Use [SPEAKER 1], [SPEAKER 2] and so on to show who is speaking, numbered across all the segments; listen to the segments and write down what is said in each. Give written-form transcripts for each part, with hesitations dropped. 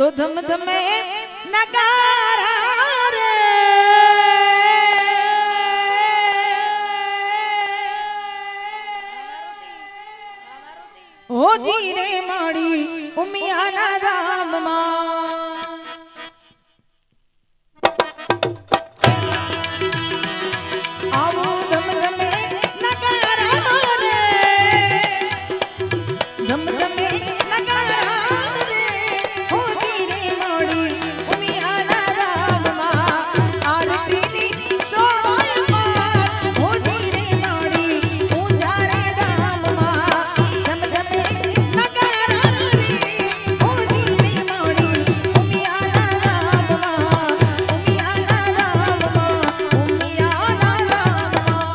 [SPEAKER 1] तो धम धमे नगारा रे ओ जी रे माड़ी उमिया ना राम मां आवो धम धमे नगारा रे धम धमे नगारा रे ओ जी रे माड़ी उमिया ना राम मां आरती दी सोय मां ओ जी रे माड़ी ऊंचा रे राम मां धम धमे नगारा रे ओ जी रे माड़ी उमिया ना राम मां उमिया ना राम मां उमिया ना राम मां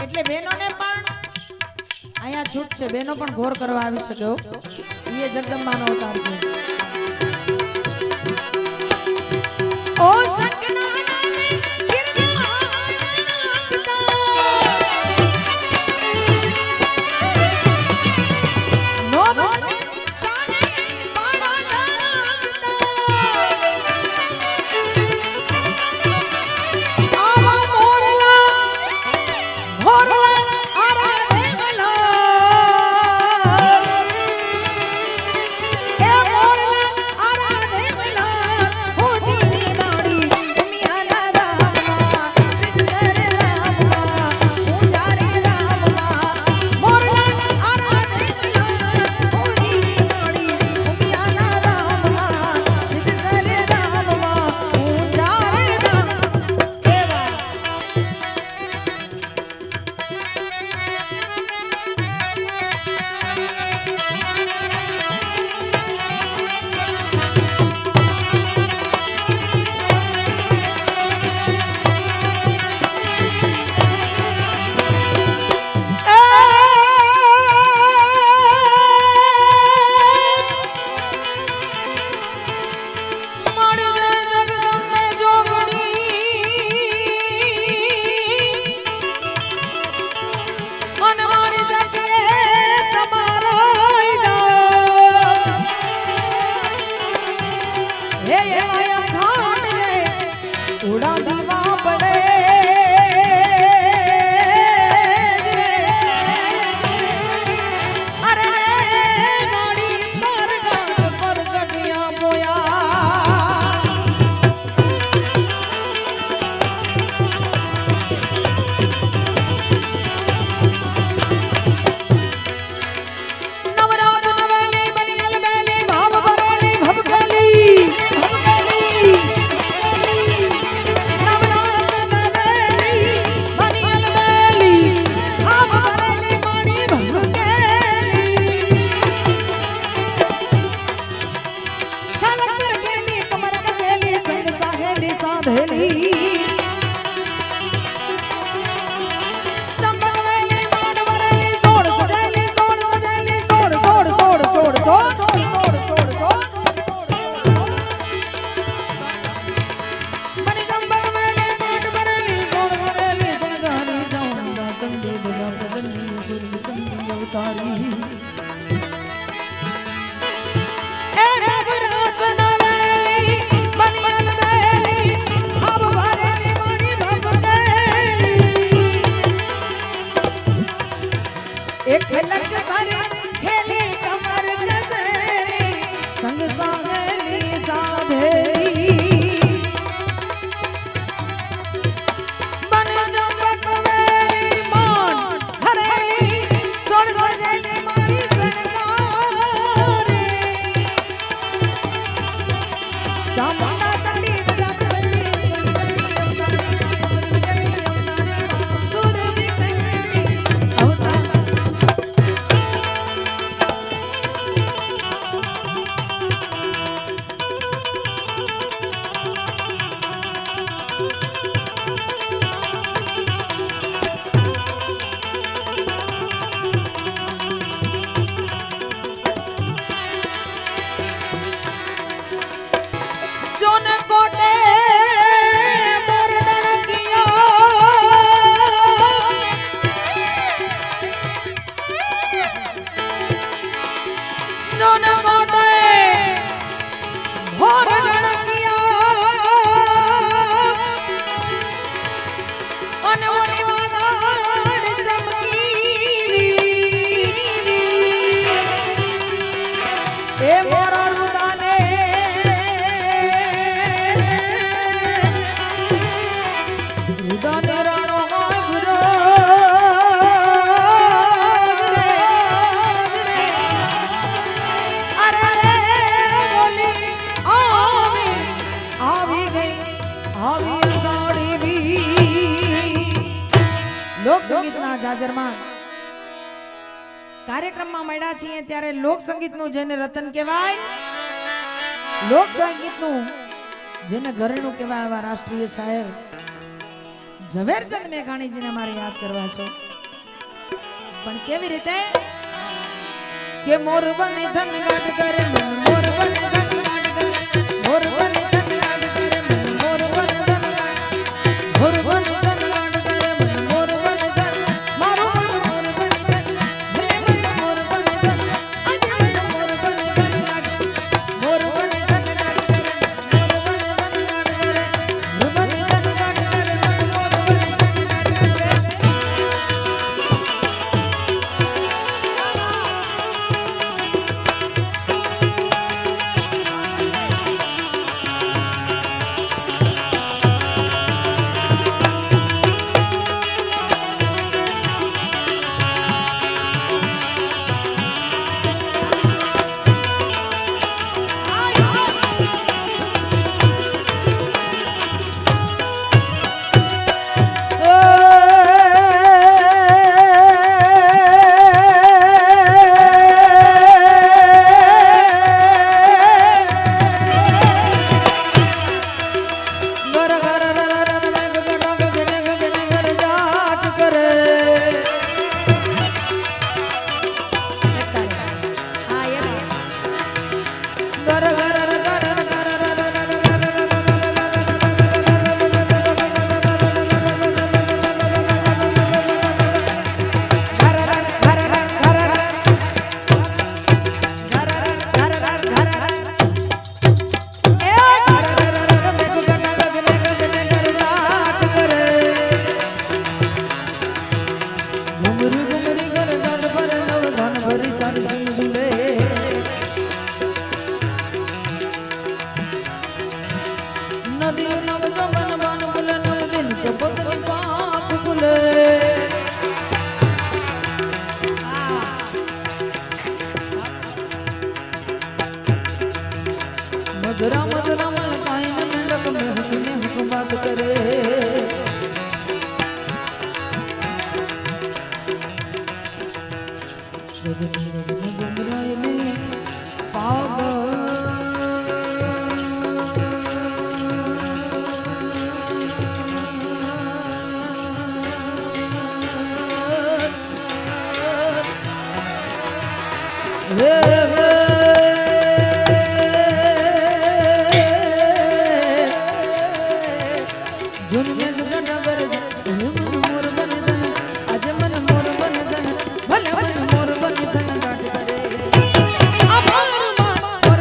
[SPEAKER 1] એટલે બહેનોને પણ અહીંયા છૂટ છે બહેનો પણ ઘોર કરવા આવી શકો એ જગદંબાનો અવતાર છે ઓ સકના વીરો ને મોટે ભોર રણકિયા અને ઓલી વાદળ ચમકી એ મોરા રુદાને રુદાને રાણો ગુરો લોક સંગીતના જાજરમાં કાર્યક્રમમાં મળ્યા છીએ ત્યારે લોક સંગીતનું જેને રતન કહેવાય, લોક સંગીતનું જેને ઘરેણું કહેવાય એવા રાષ્ટ્રીય શાયર ઝવેરચંદ મેઘાણીજીને મારે યાદ કરવા છો. પણ કેવી રીતે કે મોર બને ધન ગાટ કરે મોર બને ધન ગાટ કરે મોર બને ધન ગાટ કરે મોર બને ધન ગાટ મોર બને ધન ગાટ કરે મોર બને ધન મારો મોર બને ધન હે મોર બને ધન આજે મોર બને ધન ગાટ મોર બને ધન ગાટ કરે મોર બને ધન ગાટ કરે મોર બને ધન ગાટ કરે મોર બને ધન ગાટ કરે. मधुरा मधुरा मन पाइन मंडक में हुस्ने हुक्म बात करे મોર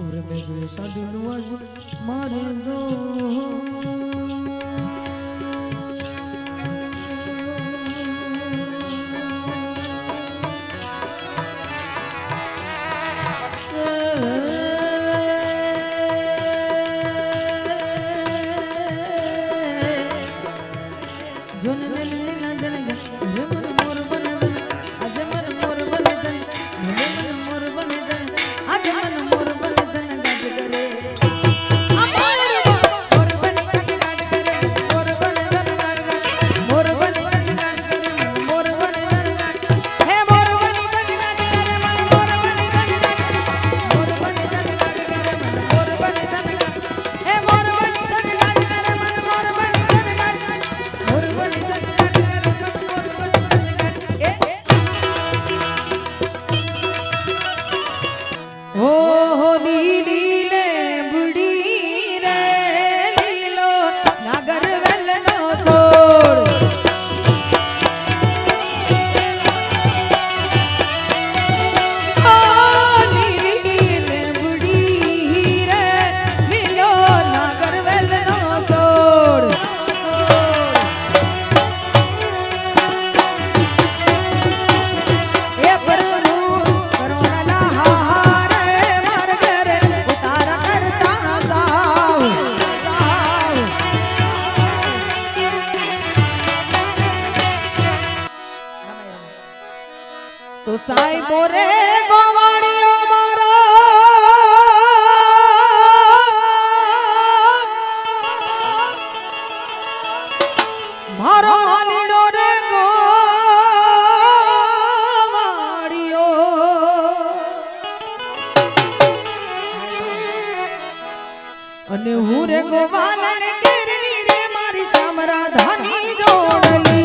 [SPEAKER 1] और मैं गुरु साधु नुआज मारे दो तो साई बोरे गोवाणियो मारो मारो हालीडो रे गोवाणियो अने हूँ रे गोवाला रे केरनी रे मारी शामरा धानी जोड़ली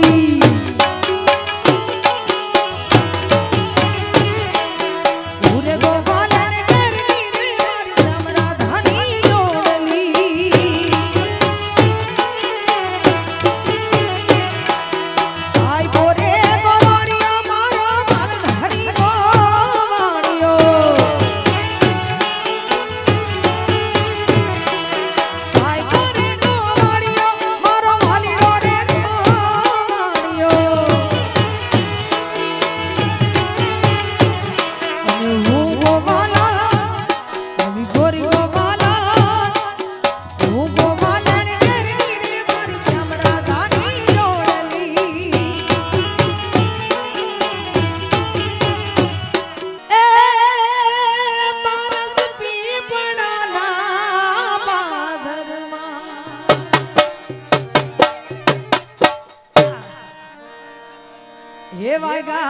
[SPEAKER 1] हे वागा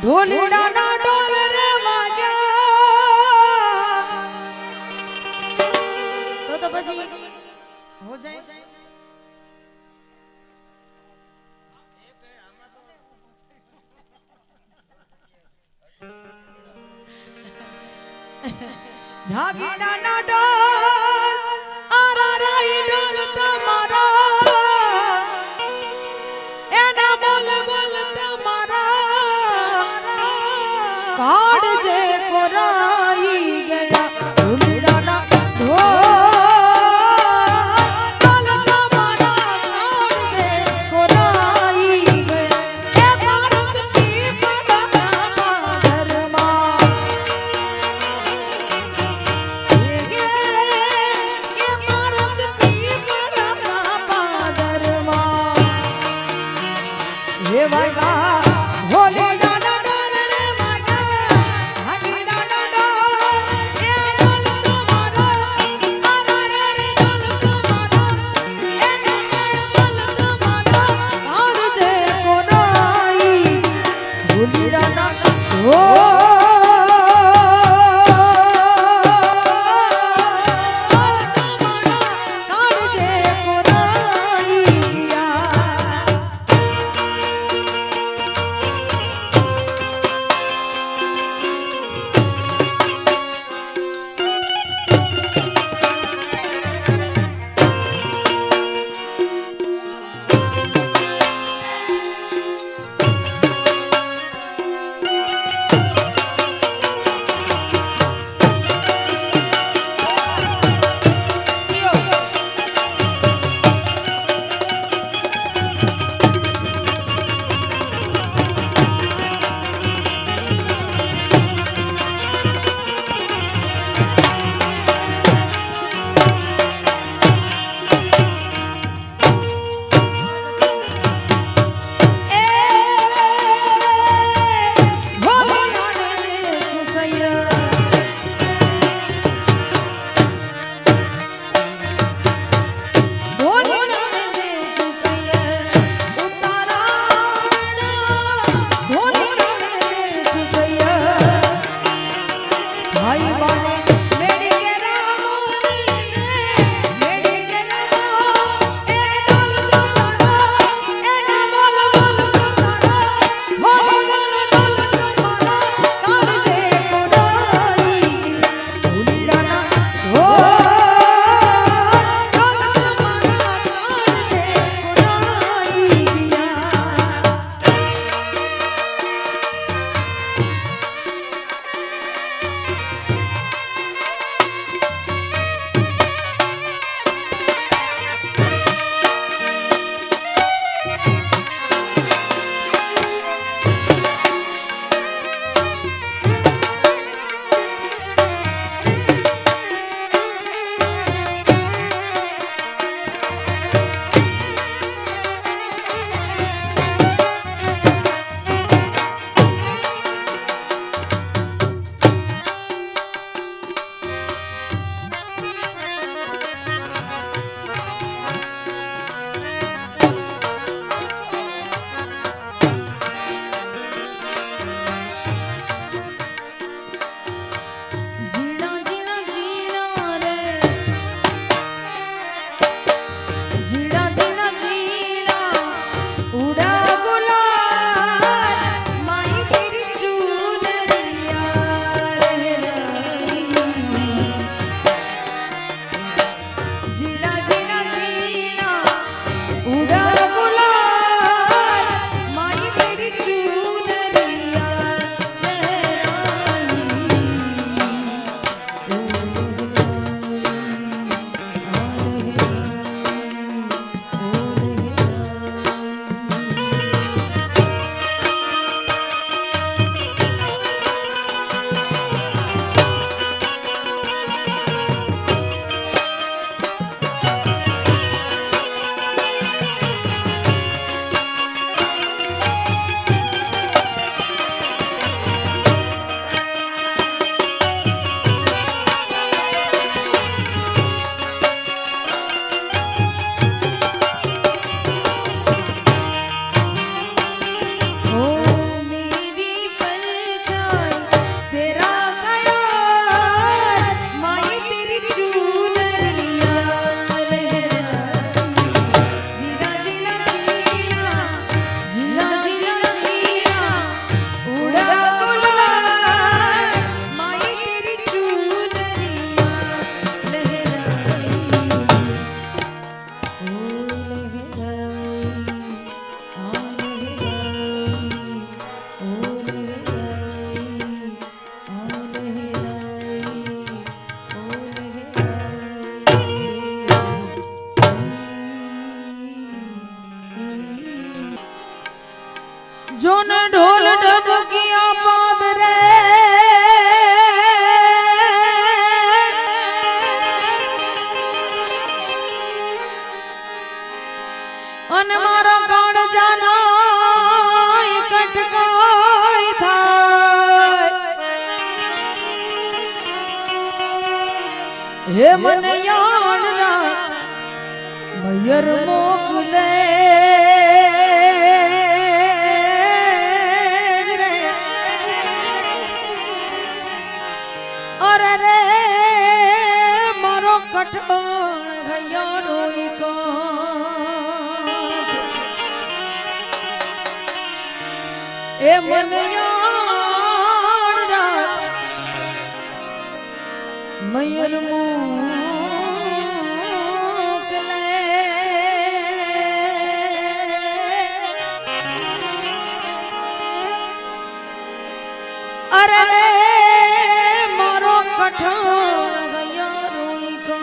[SPEAKER 1] ढोलीड़ा ना डोल रे वाग्या तो પછી हो जाए झागीड़ा ना डोल आरा राई डोल तुम्हारा एना बोल बोल तुम्हारा काट जे कोराई गया ढोलीड़ा ना ढोल तुम्हारा काट जे कोराई गया ए भारत की बड़ा धर्मा ये भारत की बड़ा भाई बने मेरी के रामोनी मेरी के रामो ए डोल तारा ए ना बोल बोल तारा हो बोल डोल तारा काल दे कोडाई उड़ाना हो डोल तारा काल दे कोडाई दिया जीना जीना जीना रे जीना जीना जीना उड़ा गुलाल माई तेरी चुनरिया रे जीना जीना जीना उड़ा गुलाल माई तेरी चुनरिया ओ मेरी परछाई तेरा ख्याल माई तेरी चुनरिया जीना जीना जीना जीना जीना जीना उड़ा गुलाल माई तेरी चुनरिया लहराई ओ लहराई आ लहराई ओ लहराई आ लहराई ओ लहराई जोन ढोल ढबकिया पाद रे अन मारा गाण जाना कटकाई थाय हे मन यान रा मयर मोकले अरे रे मारो कठो भैया रोई को ए मन यारा मयूर मोकले अरे रे मारो कठो भैया रोई को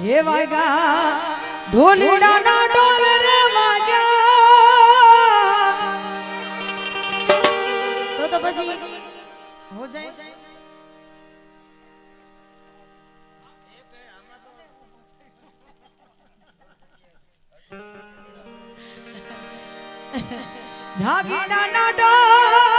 [SPEAKER 1] हे वागा ढोलीड़ा ना डोल रे वाग्या તો પછી હો જાય જાગીના નાડો